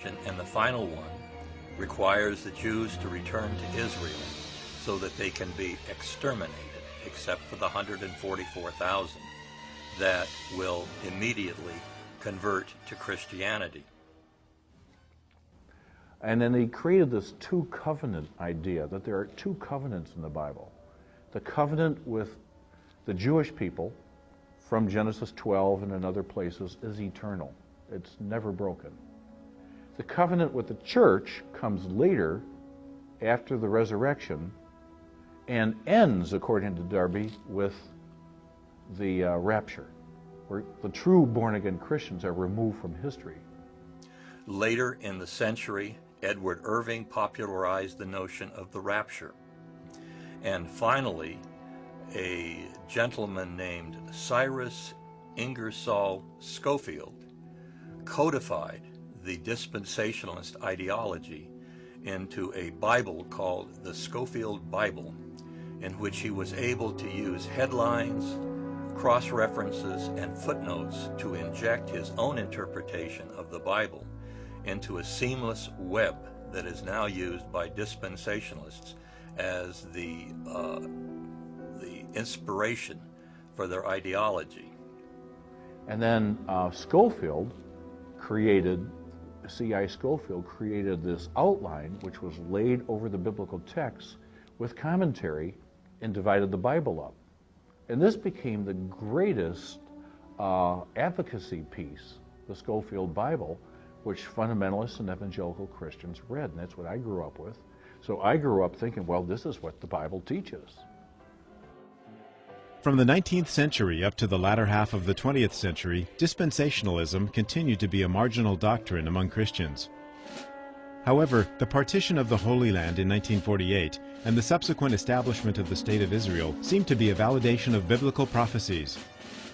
And the final one requires the Jews to return to Israel so that they can be exterminated, except for the 144,000 that will immediately convert to Christianity. And then he created this two-covenant idea, that there are two covenants in the Bible. The covenant with the Jewish people from Genesis 12 and in other places is eternal. It's never broken. The covenant with the church comes later, after the resurrection, and ends, according to Darby, with the rapture, where the true born-again Christians are removed from history. Later in the century, Edward Irving popularized the notion of the rapture. And finally, a gentleman named Cyrus Ingersoll Schofield codified the dispensationalist ideology into a Bible called the Schofield Bible, in which he was able to use headlines, cross-references, and footnotes to inject his own interpretation of the Bible into a seamless web that is now used by dispensationalists as the inspiration for their ideology. And then Schofield created, C.I. Schofield created this outline which was laid over the biblical text with commentary and divided the Bible up. And this became the greatest advocacy piece, the Schofield Bible, which fundamentalists and evangelical Christians read, and that's what I grew up with. So I grew up thinking, well, this is what the Bible teaches. From the 19th century up to the latter half of the 20th century, dispensationalism continued to be a marginal doctrine among Christians. However, the partition of the Holy Land in 1948 and the subsequent establishment of the State of Israel seemed to be a validation of biblical prophecies.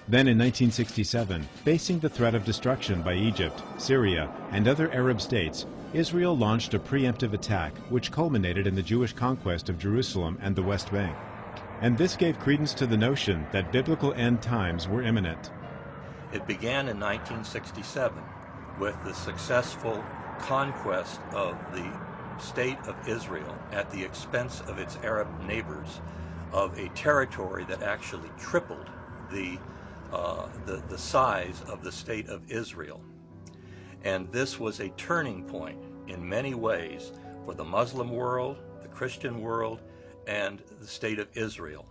Then in 1967, facing the threat of destruction by Egypt, Syria, and other Arab states, Israel launched a preemptive attack which culminated in the Jewish conquest of Jerusalem and the West Bank. And this gave credence to the notion that biblical end times were imminent. It began in 1967 with the successful conquest of the State of Israel at the expense of its Arab neighbors of a territory that actually tripled the size of the State of Israel. And this was a turning point in many ways for the Muslim world, the Christian world, and the State of Israel.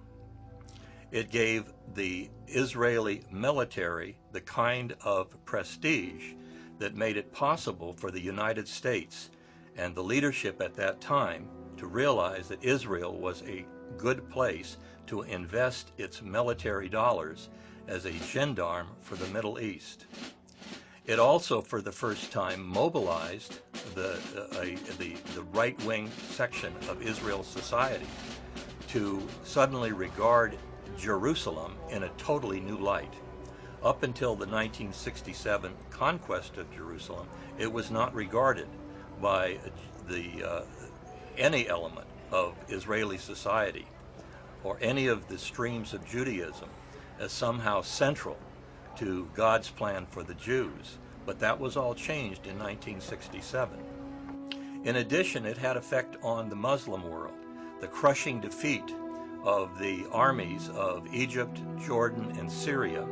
It gave the Israeli military the kind of prestige that made it possible for the United States and the leadership at that time to realize that Israel was a good place to invest its military dollars as a gendarme for the Middle East. It also, for the first time, mobilized the right-wing section of Israel's society to suddenly regard Jerusalem in a totally new light. Up until the 1967 conquest of Jerusalem, it was not regarded by any element of Israeli society or any of the streams of Judaism as somehow central to God's plan for the Jews, but that was all changed in 1967. In addition, it had effect on the Muslim world. The crushing defeat of the armies of Egypt, Jordan, and Syria,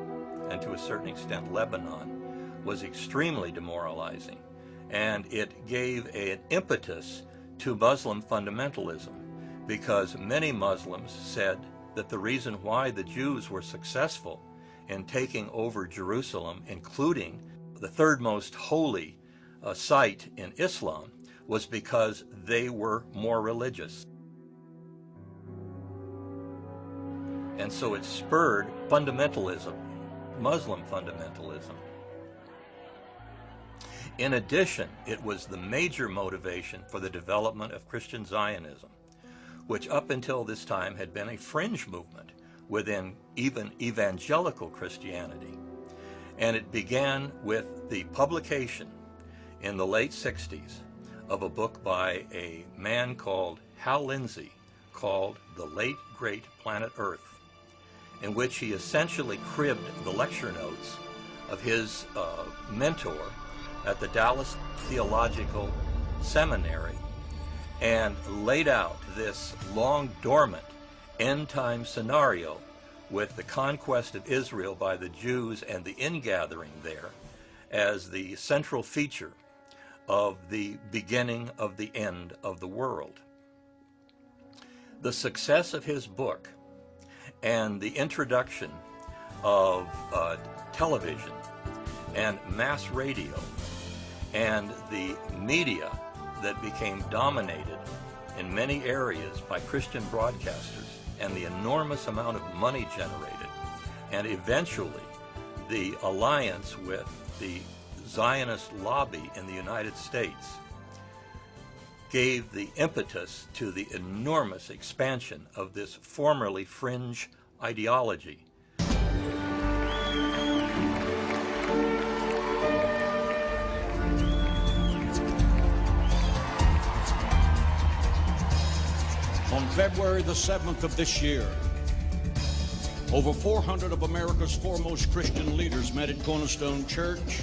and to a certain extent Lebanon, was extremely demoralizing, and it gave an impetus to Muslim fundamentalism, because many Muslims said that the reason why the Jews were successful in taking over Jerusalem, including the third most holy site in Islam, was because they were more religious. And so it spurred fundamentalism, Muslim fundamentalism. In addition, it was the major motivation for the development of Christian Zionism, which up until this time had been a fringe movement within even evangelical Christianity. And it began with the publication in the late 60s of a book by a man called Hal Lindsey called The Late Great Planet Earth, in which he essentially cribbed the lecture notes of his mentor, at the Dallas Theological Seminary and laid out this long dormant end-time scenario with the conquest of Israel by the Jews and the ingathering there as the central feature of the beginning of the end of the world. The success of his book and the introduction of television and mass radio and the media that became dominated in many areas by Christian broadcasters and the enormous amount of money generated, and eventually the alliance with the Zionist lobby in the United States gave the impetus to the enormous expansion of this formerly fringe ideology. On February the 7th of this year, over 400 of America's foremost Christian leaders met at Cornerstone Church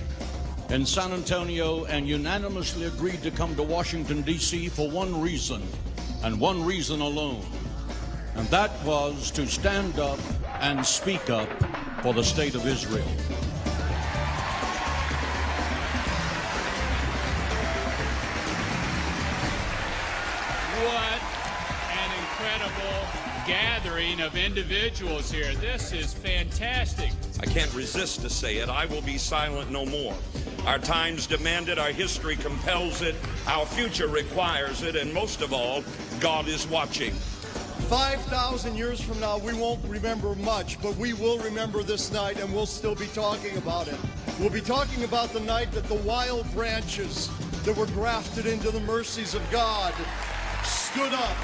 in San Antonio and unanimously agreed to come to Washington, D.C. for one reason, and one reason alone. And that was to stand up and speak up for the state of Israel. What an incredible gathering of individuals here. This is fantastic. I can't resist to say it. I will be silent no more. Our times demand it, our history compels it, our future requires it, and most of all, God is watching. 5,000 years from now, we won't remember much, but we will remember this night, and we'll still be talking about it. We'll be talking about the night that the wild branches that were grafted into the mercies of God stood up.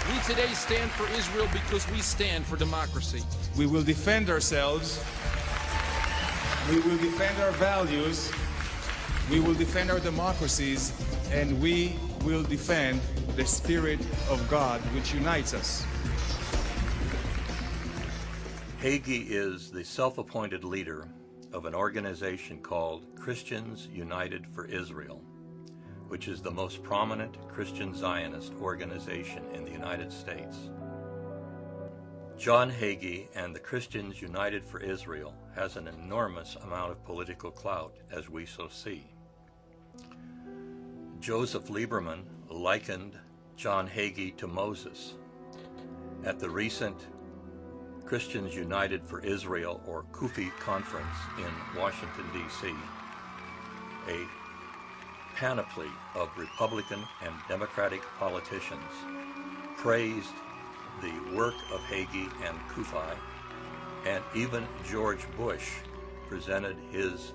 We today stand for Israel because we stand for democracy. We will defend ourselves. We will defend our values. We will defend our democracies. And we will defend the Spirit of God, which unites us. Hagee is the self-appointed leader of an organization called Christians United for Israel, which is the most prominent Christian Zionist organization in the United States. John Hagee and the Christians United for Israel has an enormous amount of political clout, as we so see. Joseph Lieberman likened John Hagee to Moses. At the recent Christians United for Israel, or CUFI conference in Washington, D.C., a panoply of Republican and Democratic politicians praised the work of Hagee and CUFI, and even George Bush presented his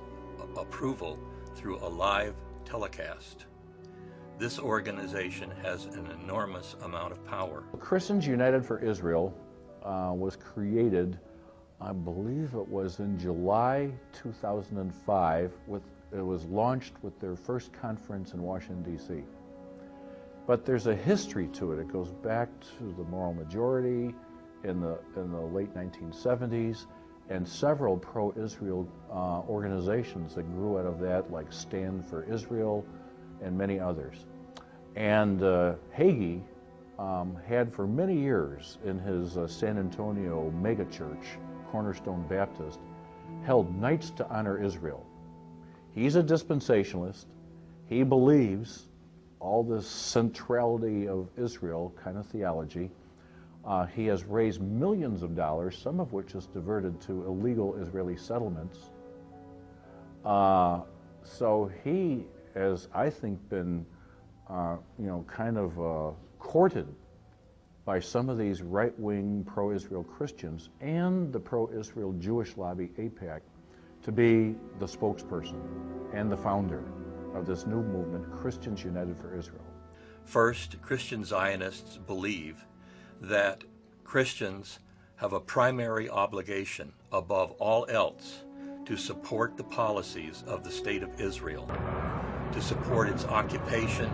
approval through a live telecast. This organization has an enormous amount of power. Christians United for Israel was created, I believe it was in July 2005. It was launched with their first conference in Washington, D.C. But there's a history to it. It goes back to the moral majority in the late 1970s, and several pro-Israel organizations that grew out of that, like Stand for Israel and many others. And Hagee had for many years in his San Antonio megachurch, Cornerstone Baptist, held nights to honor Israel. He's a dispensationalist. He believes all this centrality of Israel kind of theology. He has raised millions of dollars, some of which is diverted to illegal Israeli settlements. So he has, I think, been kind of courted by some of these right-wing pro-Israel Christians and the pro-Israel Jewish lobby, AIPAC, to be the spokesperson and the founder of this new movement, Christians United for Israel. First, Christian Zionists believe that Christians have a primary obligation above all else to support the policies of the State of Israel, to support its occupation